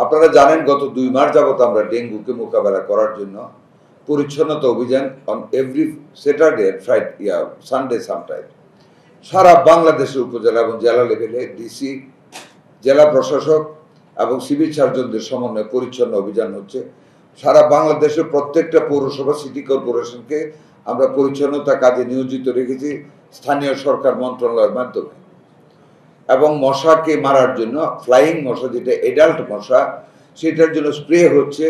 আপনারা জানেন গত 2 মাস যাবত আমরা ডেঙ্গুকে মোকাবেলা করার জন্য পরিচ্ছন্নতা অভিযান on every Saturday Sunday sometime সারা বাংলাদেশের উপজেলা এবং জেলা লেভেলে ডিসি, জেলা প্রশাসক এবং সিভিল সার্জনদের সমন্বয়ে পরিচ্ছন্ন অভিযান হচ্ছে। সারা বাংলাদেশের প্রত্যেকটা পৌরসভা, সিটি কর্পোরেশনকে আমরা পরিচ্ছন্নতা কাজে নিয়োজিত রেখেছি স্থানীয় সরকার মন্ত্রণালয়ের মাধ্যমে। এবং মশাকে মারার জন্য ফ্লাইং মশা, যেটা এডাল্ট মশা, সেটার জন্য স্প্রে হচ্ছে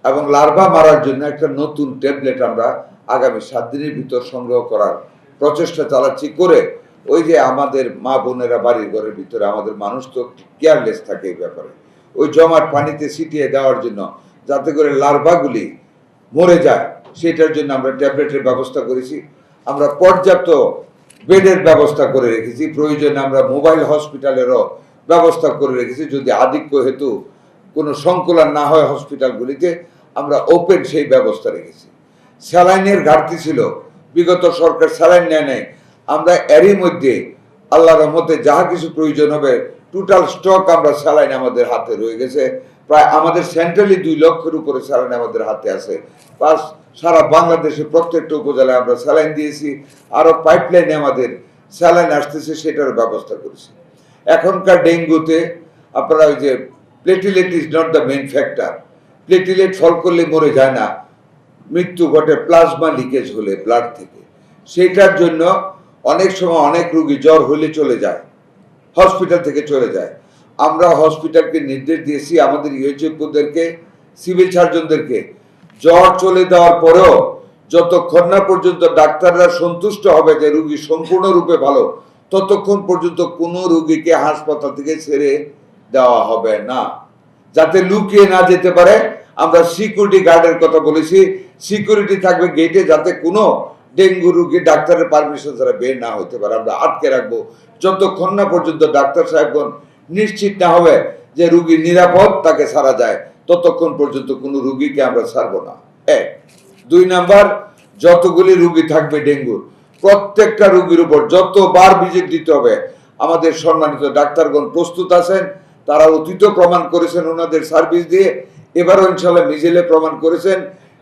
এবং লার্ভা মারার জন্য একটা নতুন ট্যাবলেট আমরা আগামী 7 দিনের ভিতর সংগ্রহ করার প্রচেষ্টা চালাচ্ছি। করে ওই যে আমাদের মা বোনেরা বাড়ির ঘরের ভিতরে, আমাদের মানুষ তো কেয়ারলেস থাকে এই ব্যাপারে, ওই জমাট পানিতে ছিটিয়ে দেওয়ার জন্য যাতে করে লার্ভাগুলি মরে যায়, সেটার জন্য আমরা ট্যাবলেটের ব্যবস্থা করেছি। আমরা পর্যাপ্ত বেডের ব্যবস্থা করে রেখেছি, প্রয়োজনে আমরা মোবাইল হসপিটালেরও ব্যবস্থা করে রেখেছি। যদি আধিক্য হেতু কোনো সংকুলন না হয় হসপিটালগুলিতে, আমরা ওপেন সেই ব্যবস্থা রেখেছি। স্যালাইনের ঘাটতি ছিল, বিগত সরকার স্যালাইন নেয় নাই। আমরা এরই মধ্যে আল্লাহর রহমতে যাহা কিছু প্রয়োজন হবে টোটাল স্টক আমরা স্যালাইন আমাদের হাতে রয়ে গেছে। প্রায় আমাদের সেন্ট্রালি 2 লক্ষের উপরে স্যালাইন আমাদের হাতে আছে। প্লাস সারা বাংলাদেশে প্রত্যেকটা উপজেলায় আমরা স্যালাইন দিয়েছি। আরও পাইপলাইনে আমাদের স্যালাইন আসতেছে, সেটার ব্যবস্থা করেছি। এখনকার ডেঙ্গুতে আপনারা ওই যে platelet is not the main factor. Platelet fall করলে মরে যায় না, মৃত্যু ঘটে প্লাজমা লিকেজ হলে ব্লাড থেকে। সেটার জন্য অনেক সময় অনেক রোগী জ্বর হলে চলে যায়, হসপিটাল থেকে চলে যায়। আমরা হসপিটালকে নির্দেশ দিয়েছি, আমাদের ইউএইচওদেরকে, সিভিল সার্জনদেরকে, জ্বর চলে যাওয়ার পরেও যতক্ষণ না পর্যন্ত ডাক্তাররা সন্তুষ্ট হবে যে রোগী সম্পূর্ণরূপে ভালো, ততক্ষণ পর্যন্ত কোনো রোগীকে হাসপাতাল থেকে ছেড়ে দেওয়া হবে না, যাতে লুকিয়ে না যেতে পারে। আমরা সিকিউরিটি গার্ডের কথা বলেছি, সিকিউরিটি থাকবে গেটে, যাতে কোনো ডেঙ্গু রোগী ডাক্তারের পারমিশন ছাড়া বের না হতে পারে। আমরা আটকে রাখবো যতক্ষণ না পর্যন্ত ডাক্তার সাহেবগণ নিশ্চিত না হবে যে রোগী নিরাপদ, তাকে ছাড়া যায়, ততক্ষণ পর্যন্ত কোনো রোগীকে আমরা ছাড়বো না। 1 2 নাম্বার, যতগুলি রোগী থাকবে ডেঙ্গুর, প্রত্যেকটা রোগীর উপর যতবার ভিজিট দিতে হবে আমাদের সম্মানিত ডাক্তারগণ প্রস্তুত আছেন। তারা অতীত প্রমাণ করেছেন ওনাদের সার্ভিস দিয়ে, এবারও ইনশাল্লাহ মিজেলে প্রমাণ করেছেন,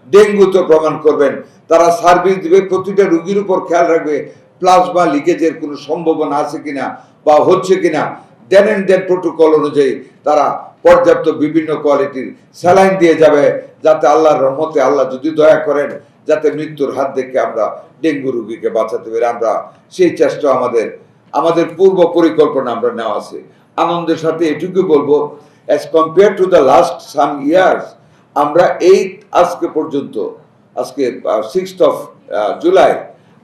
ডেঙ্গুতে প্রমাণ করবেন। তারা সার্ভিস দিবে, প্রতিটা রোগীর উপর খেয়াল রাখবে প্লাজমা লিকেজের কোনো সম্ভাবনা আছে কিনা বা হচ্ছে কিনা। দেন এন্ড দেন প্রোটোকল অনুযায়ী তারা পর্যাপ্ত বিভিন্ন কোয়ালিটির স্যালাইন দিয়ে যাবে, যাতে আল্লাহর রহমতে, আল্লাহ যদি দয়া করেন, যাতে মৃত্যুর হাত থেকে আমরা ডেঙ্গু রোগীকে বাঁচাতে পারি। আমরা সেই চেষ্টা আমাদের পূর্ব পরিকল্পনা আমরা নেওয়া আছে। আনন্দের সাথে এটুকু বলবো, as compare to the last some years, আমরা আজকে পর্যন্ত, আজকে 6th of জুলাই,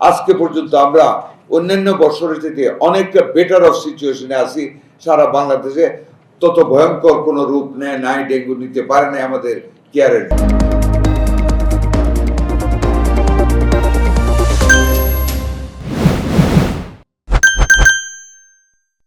আজকে পর্যন্ত আমরা অন্যান্য বছরের থেকে অনেকটা বেটার অফ সিচুয়েশনে আছি। সারা বাংলাদেশে তত ভয়ঙ্কর কোনো রূপ নেয় নাই, ডেঙ্গু নিতে পারে নাই আমাদের কেয়ারের।